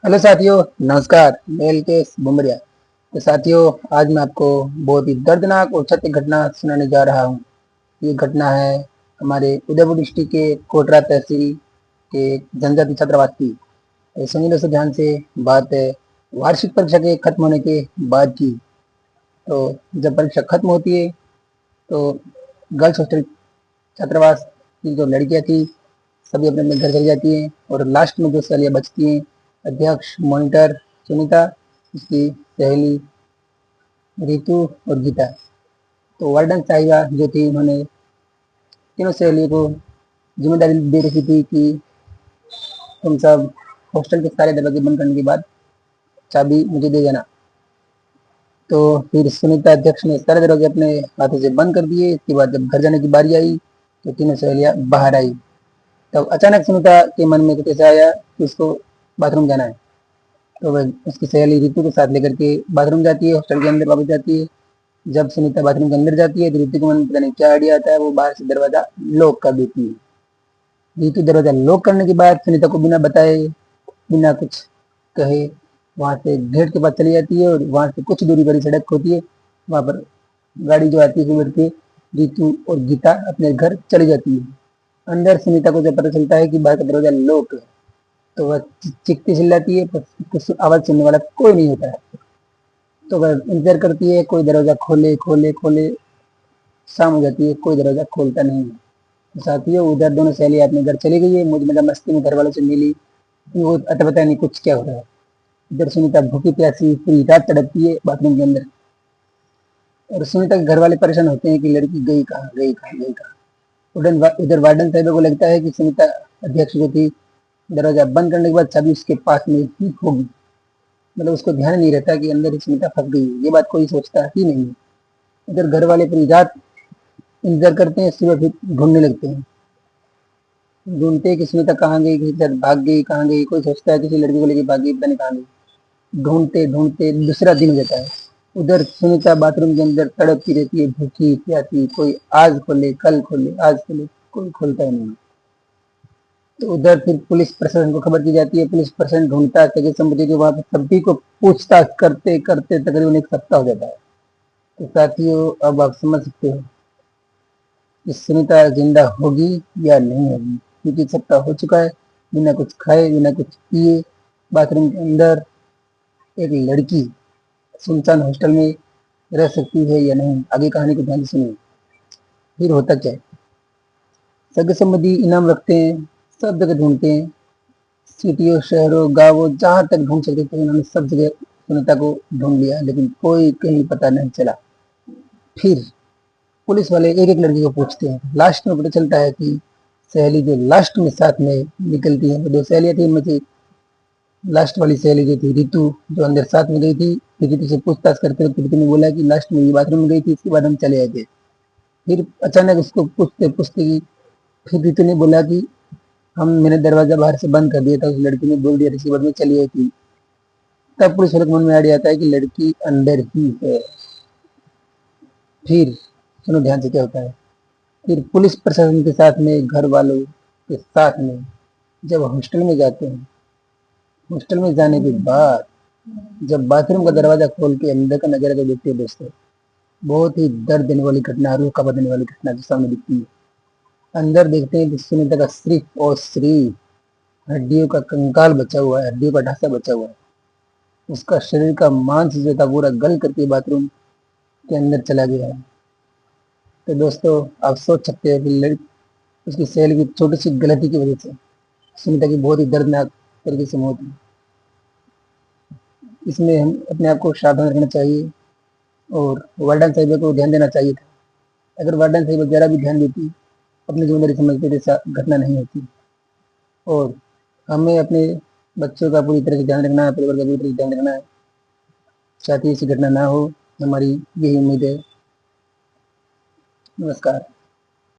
Hello साथियों, नमस्कार। मैं एलकेएस बुमरिया। तो साथियों, आज मैं आपको बहुत ही दर्दनाक और सत्य घटना सुनाने जा रहा हूँ। ये घटना है हमारे उदयपुर डिस्ट्रिक्ट के कोटरा तहसील के जनजाति छात्रावास की। तो सुनिए दोस्तों ध्यान से। बात है वार्षिक परीक्षा के खत्म होने के बाद की। तो जब परीक्षा खत्म होती है तो गर्ल्स हॉस्टल छात्रावास की जो लड़कियां थी सभी अपने अपने घर चली जाती हैं और लास्ट में जो सहेलियां बचती हैं, अध्यक्ष, मॉनिटर सुनीता, उसकी सहेली रितु और गीता। तो वार्डन साहिबा जो थी उन्होंने तीनों सहेलियों को जिम्मेदारी दे रखी थी कि तुम सब हॉस्टल के सारे दरवाजे बंद करने के बाद चाबी मुझे दे देना। तो फिर सुनीता अध्यक्ष ने सारे दरवाजे अपने हाथों से बंद कर दिए। इसके बाद जब घर जाने की बारी आई तो तीनों सहेलियां बाहर आई। तब अचानक सुनीता के मन में कुछ ऐसा आया कि उसको बाथरूम जाना है। तो वह उसकी सहेली रितु को साथ लेकर के बाथरूम जाती है, हॉस्टल के अंदर वापस जाती है। जब सुनीता बाथरूम के अंदर जाती है तो रितु को मन में पता नहीं क्या आइडिया आता है, वो बाहर से दरवाजा लॉक कर देती है। रितु दरवाजा लॉक करने के बाद सुनीता को बिना बताए, बिना कुछ कहे वहां से गेट के पास चली जाती है और वहां से कुछ दूरी पर ही सड़क होती है। वहां पर गाड़ी जो आती है सुबह के, रितु और गीता अपने घर चली जाती है। अंदर सुनीता को जब पता चलता है कि बाहर का दरवाजा लॉक है तो वह चीखती चिल्लाती है, पर कुछ आवाज सुनने वाला कोई नहीं होता है। तो वह इंतजार करती है कोई दरवाजा खोले खोले खोले। शाम हो जाती है, कोई दरवाजा खोलता नहीं है। तो साथियों, उधर दोनों सहेली अपने घर चली गई है, मुझ मजा मस्ती में घर वालों से मिली। वो अता पता नहीं कुछ क्या हो रहा है। इधर सुनीता भूखी प्यासी पूरी रात तड़पती है बाथरूम के अंदर। और सुनीता के घर वाले परेशान होते हैं कि लड़की गई कहाँ, गई कहाँ, गई कहाँ। उधर वार्डन साहब को लगता है कि सुनीता अध्यक्ष जो थी दरवाजा बंद करने के बाद चाबी उसके पास में ही होगी। मतलब उसको ध्यान नहीं रहता कि अंदर ही सुनीता फंस गई है, ये बात कोई सोचता ही नहीं है। इधर घर वाले पूरी रात इंतजार करते हैं, सुबह फिर ढूंढने लगते हैं। ढूंढते हैं कि सुनीता कहाँ गई, किसी के साथ भाग गई, कहाँ गई। कोई सोचता है किसी लड़की को लेकर भाग गई, पता नहीं कहाँ गई। ढूंढते ढूंढते दूसरा दिन हो जाता है। उधर सुनीता बाथरूम के अंदर तड़पती रहती है, भूखी प्यासी। कोई आज खोले, कल खोले, आज खोले, कोई खोलता ही नहीं। तो उधर फिर पुलिस प्रशासन को खबर की जाती है। पुलिस प्रशासन ढूंढता है सगे संपत्ति को, वहां पर सभी को पूछताछ करते करते तकरीबन एक सप्ताह हो जाता है। तो साथियों, अब आप समझ सकते हो कि सुनीता जिंदा होगी या नहीं होगी, क्योंकि सप्ताह हो चुका है। बिना कुछ खाए, बिना कुछ पिए बाथरूम के अंदर एक लड़की सुनसान हॉस्टल में रह सकती है या नहीं। आगे कहानी को ध्यान से सुनिए। फिर होता क्या है, सगे संबंधी इनाम रखते हैं, सब जगह ढूंढते हैं, सिटियों, शहरों, गांवों, जहां तक ढूंढ सकते थे उन्होंने सब जगह सुनीता को ढूंढ लिया, लेकिन कोई कहीं पता नहीं चला। फिर पुलिस वाले एक एक लड़की को पूछते हैं। लास्ट में पता चलता है कि सहेली जो लास्ट में साथ में निकलती है, वो दो सहेलियां थी, उनमें से लास्ट वाली सहेली जो थी रितु, जो अंदर साथ में गई थी। फिर रितु से पूछताछ करते हुए रितु ने बोला कि लास्ट में ये बाथरूम में गई थी, इसके बाद हम चले आए थे। फिर अचानक उसको पूछते पूछते कि फिर रितु ने बोला कि मैंने दरवाजा बाहर से बंद कर दिया था, उस लड़की ने बोल दिया था, इसके बाद में चली आई थी। तब पुलिस वाले को मन में आइडिया आता है कि लड़की अंदर ही है। फिर सुनो ध्यान से क्या होता है। फिर पुलिस प्रशासन के साथ में, घर वालों के साथ में जब हॉस्टल में जाते हैं, हॉस्टल में जाने के बाद जब बाथरूम का दरवाजा खोल के अंदर का नजारा जब देखते हैं दोस्तों, बहुत ही दर्द देने वाली घटना, रूह कांपा देने वाली घटना जो सामने दिखती है। अंदर देखते हैं कि सुनीता का सिर्फ और सिर्फ हड्डियों का कंकाल बचा हुआ है, हड्डियों का ढांचा बचा हुआ है। उसका शरीर का मांस जो था पूरा गल करके बाथरूम के अंदर चला गया है। तो दोस्तों, आप सोच सकते हैं कि उसकी सहेली की छोटी सी गलती की वजह से सुनीता की बहुत ही दर्दनाक तरीके से मौत हुई। इसमें हम अपने आप को सावधान रखना चाहिए और वार्डन साहिबा को ध्यान देना चाहिए था। अगर वार्डन साहिबा जरा भी ध्यान देती, अपनी जिम्मेदारी समझते, जैसा घटना नहीं होती। और हमें अपने बच्चों का पूरी तरह से ध्यान रखना है, परिवार का पूरी तरह से ध्यान रखना है, साथ ही ऐसी घटना ना हो, हमारी यही उम्मीद है। नमस्कार।